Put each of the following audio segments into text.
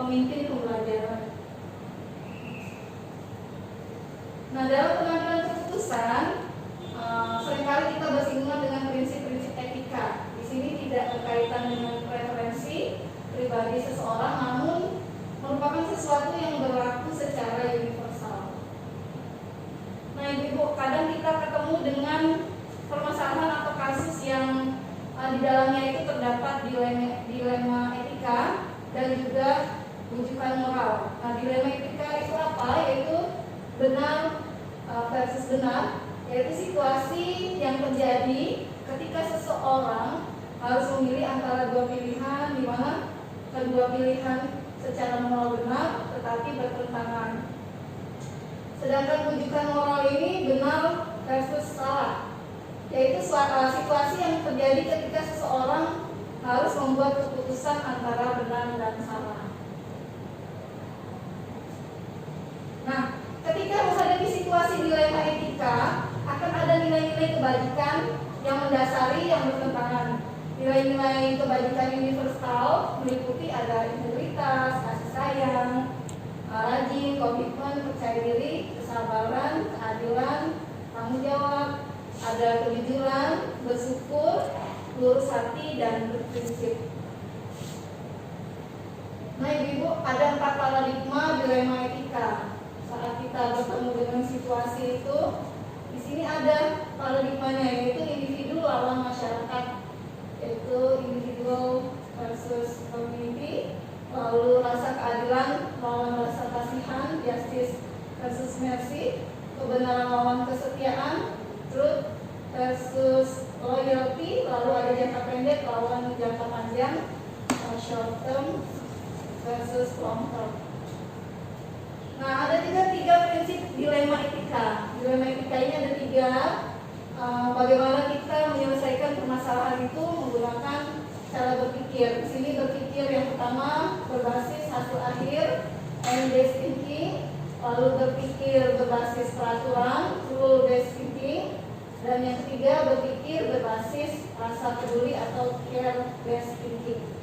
memimpin pembelajaran. Nah, dalam pengambilan keputusan seringkali kita bersinggungan dengan prinsip-prinsip etika. Di sini tidak berkaitan dengan preferensi pribadi seseorang, namun merupakan sesuatu yang berlaku secara universal. Nah, Ibu, kadang kita ketemu dengan permasalahan atau kasus yang di dalamnya itu terdapat dilema etika dan juga rujukan moral. Nah, dilema etika itu apa? Yaitu benar versus benar, yaitu situasi yang terjadi ketika seseorang harus memilih antara dua pilihan, di mana kedua pilihan secara moral benar tetapi bertentangan. Sedangkan rujukan moral ini benar versus salah, yaitu situasi yang terjadi ketika seseorang harus membuat keputusan antara benar dan salah. Nah, ketika menghadapi situasi dilema etika, akan ada nilai-nilai kebajikan yang mendasari yang bertentangan. Nilai-nilai kebajikan universal meliputi ada integritas, kasih sayang, rajin, komitmen, percaya diri, kesabaran, keadilan, tanggung jawab, ada kejujuran, bersyukur, lurus hati, dan berprinsip. Nah, Ibu, ada 4 paradigma dilema etika. Saat kita bertemu dengan situasi itu, di sini ada paradigmanya, yaitu individu lawan masyarakat, yaitu individual versus community, lalu rasa keadilan lawan rasa kasihan, justice versus mercy, kebenaran lawan kesetiaan, truth versus loyalty, lalu ada jangka pendek lawan jangka panjang, short term versus long term. Nah, ada juga 3 prinsip dilema etika. Dilema etika ini ada 3. Bagaimana kita menyelesaikan permasalahan itu menggunakan cara berpikir. Di sini berpikir yang pertama berbasis hasil akhir, end-based thinking, lalu berpikir berbasis peraturan, rule-based thinking, dan yang ketiga berpikir berbasis rasa peduli atau care-based thinking.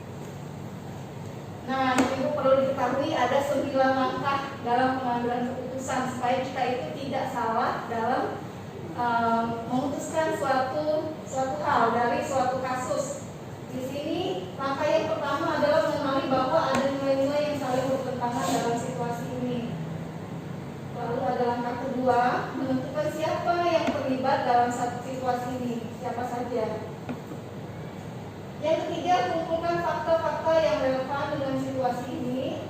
Nah, Ibu perlu diketahui ada 9 langkah dalam pengambilan keputusan supaya kita itu tidak salah dalam memutuskan suatu hal dari suatu kasus. Di sini langkah yang pertama adalah mengenali bahwa ada nilai-nilai yang saling bertentangan dalam situasi ini. Lalu ada langkah kedua, menentukan siapa yang terlibat dalam satu situasi ini, siapa saja. Yang ketiga, kumpulkan fakta-fakta yang relevan dengan situasi ini.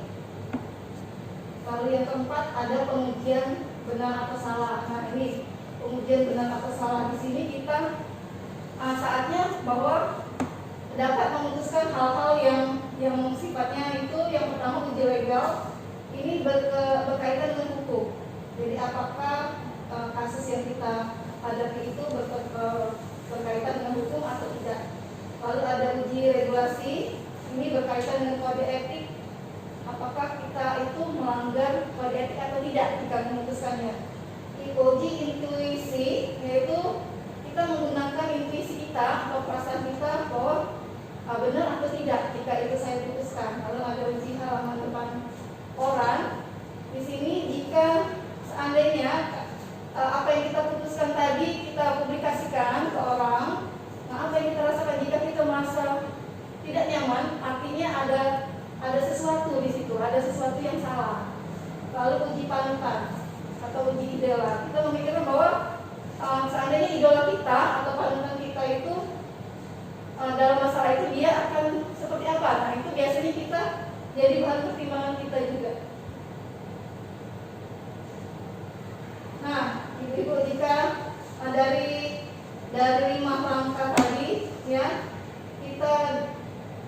Lalu yang keempat, ada pengujian benar atau salah. Nah, ini pengujian benar atau salah. Di sini kita saatnya bahwa dapat memutuskan hal-hal yang sifatnya itu yang pertama uji legal. Ini berkaitan dengan hukum. Jadi apakah kasus yang kita hadapi itu berkaitan dengan hukum atau tidak. Lalu ada uji regulasi, ini berkaitan dengan kode etik. Apakah kita itu melanggar kode etik atau tidak jika memutuskannya. Uji intuisi, yaitu kita menggunakan intuisi kita atau perasaan kita bahwa benar atau tidak jika itu saya putuskan. Lalu ada uji halaman depan koran. Di sini jika seandainya apa yang kita putuskan tadi kita publikasikan ke orang, nah apa yang kita rasakan jika kita merasa tidak nyaman, artinya ada sesuatu di situ, ada sesuatu yang salah. Lalu uji panutan atau uji idola, kita memikirkan bahwa seandainya idola kita atau panutan kita itu dalam masalah itu dia akan seperti apa. Nah, itu biasanya kita jadi bahan pertimbangan kita juga. Nah, Ibu, jika dari 5 langkah tadi, ya, kita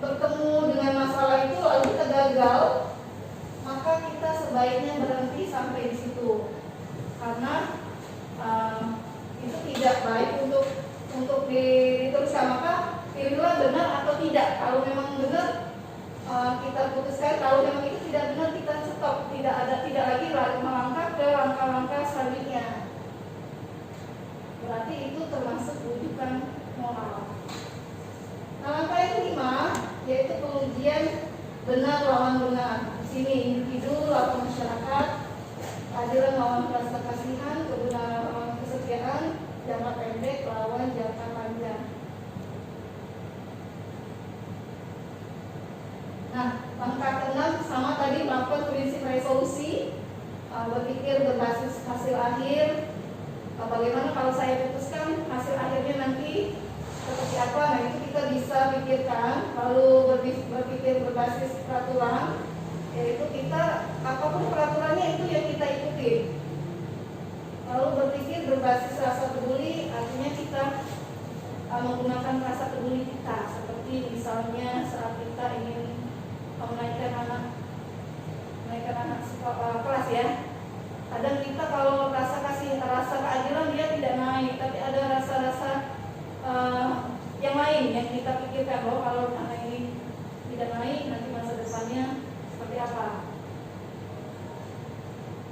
bertemu dengan masalah itu lalu kita gagal, maka kita sebaiknya berhenti sampai di situ, karena itu tidak baik untuk diteruskan. Maka pilihlah benar atau tidak. Kalau memang benar kita putuskan, kalau memang itu tidak benar kita stop, tidak lagi melangkah ke langkah-langkah selanjutnya. Berarti itu termasuk rujukan moral. Nah, langkah yang kelima yaitu pengujian benar lawan benar. Di sini individu atau masyarakat, keadilan lawan rasa kasihan, kebenaran lawan kesetiaan, jangka pendek lawan jangka panjang. Nah, langkah keenam sama tadi, melakukan prinsip resolusi, berpikir berbasis hasil akhir. Bagaimana kalau saya putuskan hasil akhirnya nanti seperti apa? Nah, itu kita bisa pikirkan. Lalu berpikir berbasis peraturan, yaitu kita apapun peraturannya itu yang kita ikuti. Lalu berpikir berbasis rasa peduli, artinya kita menggunakan rasa peduli kita, seperti misalnya saat kita ingin menaikkan anak kelas ya. Kadang kita kalau rasa keadilan dia tidak naik, tapi ada rasa-rasa yang lain yang kita pikirkan bahwa kalau anak ini tidak naik nanti masa depannya seperti apa.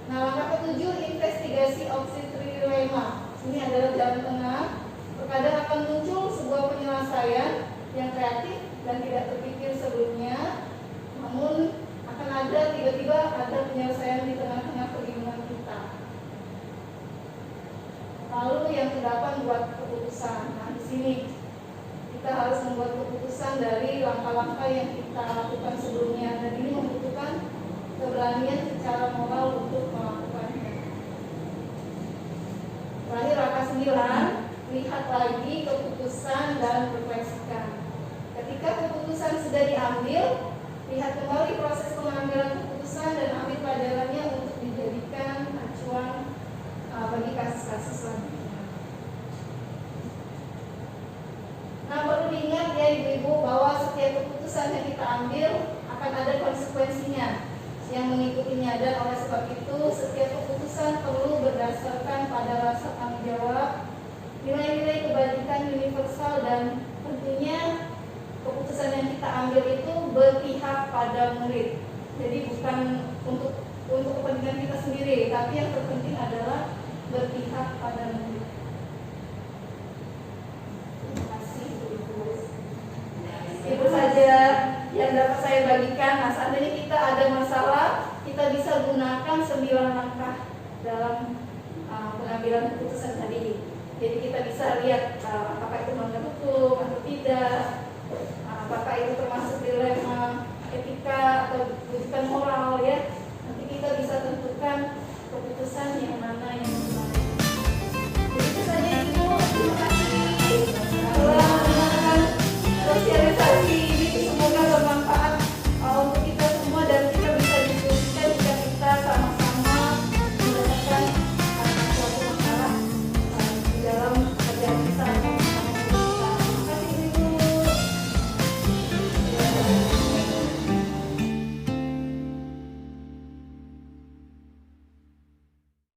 Nah, langkah ketujuh, investigasi opsi trilema. Ini adalah jalan tengah. Terkadang akan muncul sebuah penyelesaian yang kreatif dan tidak terpikir sebelumnya, namun akan ada tiba-tiba ada penyelesaian di tengah-tengah kebingungan kita. Lalu yang kedelapan, buat keputusan. Nah, di sini kita harus membuat keputusan dari langkah-langkah yang kita lakukan sebelumnya, dan ini membutuhkan keberanian secara moral untuk melakukannya. Terakhir, langkah 9, lihat lagi keputusan dan refleksikan. Ketika keputusan sudah diambil, lihat kembali proses pengambilan keputusan dan ambil pelajarannya untuk dijadikan acuan bagi kasus-kasus selanjutnya. Nah, perlu diingat ya ibu-ibu bahwa setiap keputusan yang kita ambil akan ada konsekuensinya yang mengikutinya, dan oleh sebab itu setiap keputusan perlu berdasarkan pada rasa tanggung jawab, nilai-nilai kebajikan universal, dan tentunya keputusan yang kita ambil itu berpihak pada murid. Jadi bukan untuk kepentingan kita sendiri, tapi yang terpenting adalah berpihak pada murid. Terima kasih ibu. Itu saja yang dapat saya bagikan. Nah, seandainya kita ada masalah, kita bisa gunakan 9 langkah dalam pengambilan keputusan tadi. Jadi kita bisa lihat apakah itu melanggar hukum atau tidak, apakah itu termasuk dilema etika atau bukan moral ya. Nanti kita bisa tentukan keputusan yang mana yang